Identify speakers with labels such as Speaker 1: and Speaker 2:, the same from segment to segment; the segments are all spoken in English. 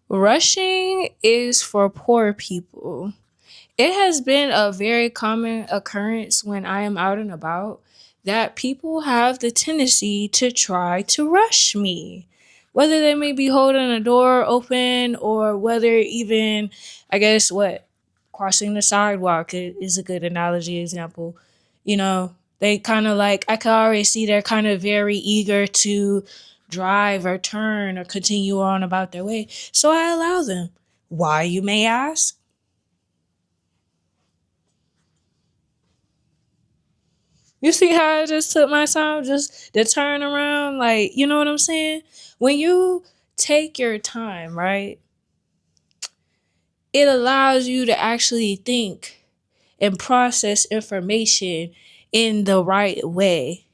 Speaker 1: Rushing is for poor people. It has been a very common occurrence when I am out and about that people have the tendency to try to rush me. Whether they may be holding a door open or whether even, I guess, crossing the sidewalk is a good analogy example. You know, they kind of like, I can already see they're kind of very eager to drive or turn or continue on about their way. So I allow them. Why, you may ask? You see how I just took my time just to turn around? Like, you know what I'm saying? When you take your time, right, it allows you to actually think and process information in the right way.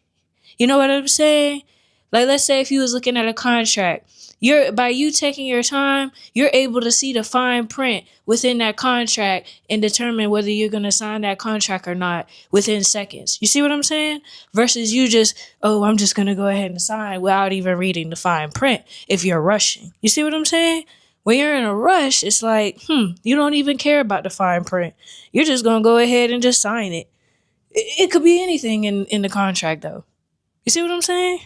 Speaker 1: You know what I'm saying? Like, let's say if you was looking at a contract, you're by you taking your time, you're able to see the fine print within that contract and determine whether you're gonna sign that contract or not within seconds. You see what I'm saying? Versus you just, oh, I'm just gonna go ahead and sign without even reading the fine print if you're rushing. You see what I'm saying? When you're in a rush, it's like, you don't even care about the fine print. You're just gonna go ahead and just sign it. It could be anything in the contract though. You see what I'm saying?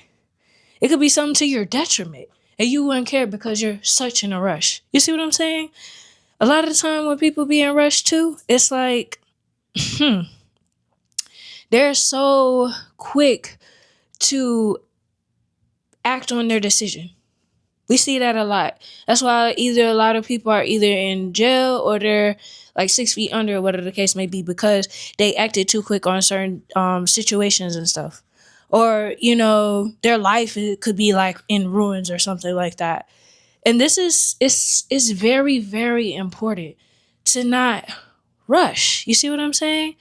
Speaker 1: It could be something to your detriment and you wouldn't care because you're such in a rush. You see what I'm saying? A lot of the time when people be in rush too, it's like, they're so quick to act on their decision. We see that a lot. That's why either a lot of people are either in jail or they're like 6 feet under, or whatever the case may be, because they acted too quick on certain situations and stuff. Or, their life it could be like in ruins or something like that. And this is very, very important to not rush. You see what I'm saying?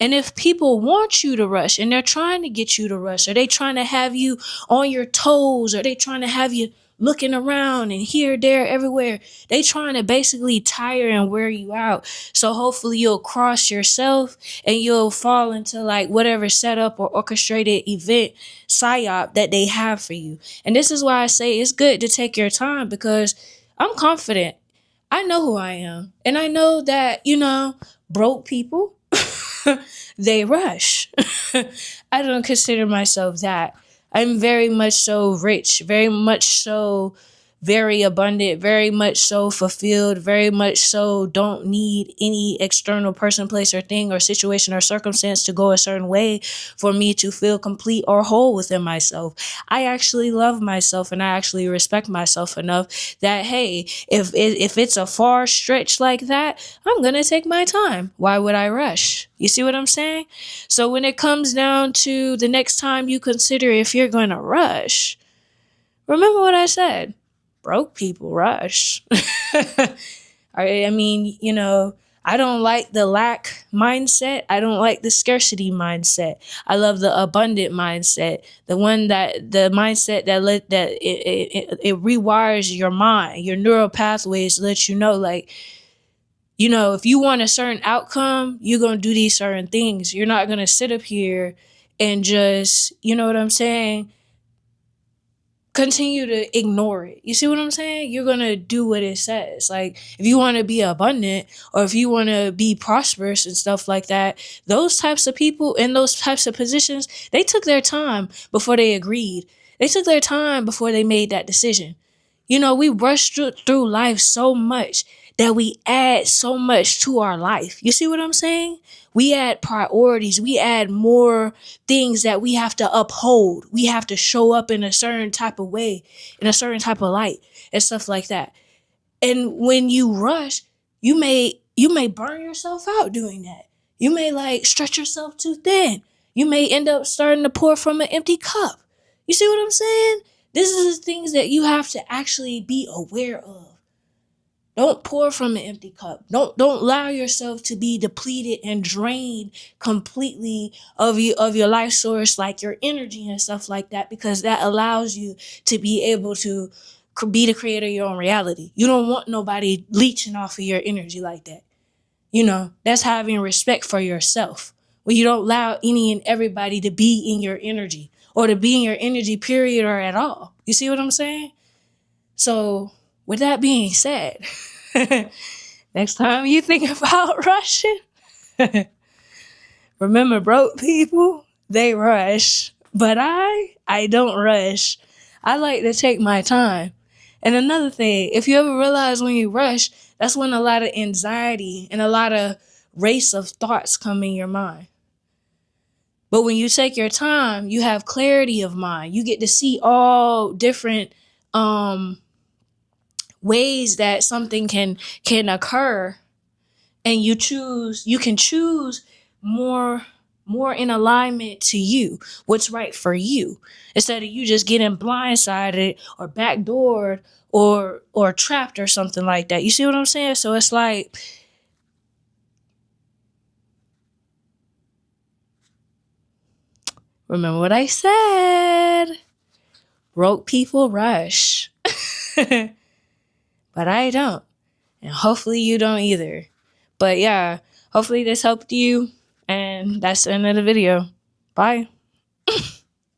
Speaker 1: And if people want you to rush and they're trying to get you to rush, or they trying to have you on your toes, or they trying to have you looking around and here, there, everywhere, they trying to basically tire and wear you out. So hopefully you'll cross yourself and you'll fall into like whatever setup or orchestrated event psyop that they have for you. And this is why I say it's good to take your time, because I'm confident. I know who I am. And I know that, broke people, they rush. I don't consider myself that. I'm very much so rich, very much so very abundant, very much so fulfilled, very much so don't need any external person, place, or thing, or situation, or circumstance to go a certain way for me to feel complete or whole within myself. I actually love myself and I actually respect myself enough that, hey, if it's a far stretch like that, I'm gonna take my time. Why would I rush? You see what I'm saying? So when it comes down to the next time you consider if you're gonna rush, remember what I said. Broke people rush. I mean, I don't like the lack mindset. I don't like the scarcity mindset. I love the abundant mindset. The mindset it rewires your mind, your neural pathways, let you know, like, if you want a certain outcome, you're going to do these certain things. You're not going to sit up here and just, you know what I'm saying, continue to ignore it. You see what I'm saying? You're going to do what it says. Like, if you want to be abundant or if you want to be prosperous and stuff like that, those types of people in those types of positions, they took their time before they agreed. They took their time before they made that decision. We rush through life so much that we add so much to our life. You see what I'm saying? We add priorities. We add more things that we have to uphold. We have to show up in a certain type of way, in a certain type of light and stuff like that. And when you rush, you may burn yourself out doing that. You may like stretch yourself too thin. You may end up starting to pour from an empty cup. You see what I'm saying? This is the things that you have to actually be aware of. Don't pour from an empty cup. Don't allow yourself to be depleted and drained completely of your life source, like your energy and stuff like that, because that allows you to be able to be the creator of your own reality. You don't want nobody leeching off of your energy like that. That's having respect for yourself. When you don't allow any and everybody to be in your energy or to be in your energy, period, or at all. You see what I'm saying? So with that being said, next time you think about rushing, remember, broke people, they rush. But I don't rush. I like to take my time. And another thing, if you ever realize when you rush, that's when a lot of anxiety and a lot of race of thoughts come in your mind. But when you take your time, you have clarity of mind. You get to see all different ways that something can occur, and you can choose more in alignment to you, what's right for you, instead of you just getting blindsided or backdoored or trapped or something like that. You see what I'm saying? So it's like, remember what I said. Broke people rush. But I don't. And hopefully you don't either. But yeah, hopefully this helped you. And that's the end of the video. Bye.